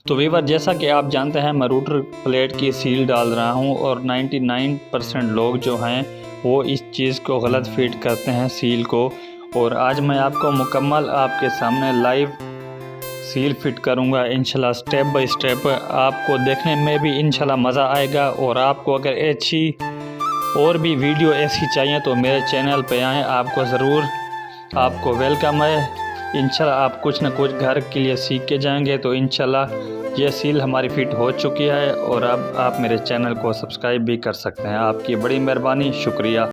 तो वीवर, जैसा कि आप जानते हैं, मैं रूटर प्लेट की सील डाल रहा हूं और 99% लोग जो हैं वो इस चीज़ को गलत फिट करते हैं सील को। और आज मैं आपको मुकम्मल आपके सामने लाइव सील फिट करूंगा इंशाल्लाह, स्टेप बाय स्टेप। आपको देखने में भी इंशाल्लाह मज़ा आएगा। और आपको अगर अच्छी और भी वीडियो ऐसी चाहिए तो मेरे चैनल पे आएँ, आपको ज़रूर आपको वेलकम है। इंशाल्लाह आप कुछ ना कुछ घर के लिए सीख के जाएंगे। तो इंशाल्लाह ये सील हमारी फिट हो चुकी है और अब आप मेरे चैनल को सब्सक्राइब भी कर सकते हैं। आपकी बड़ी मेहरबानी, शुक्रिया।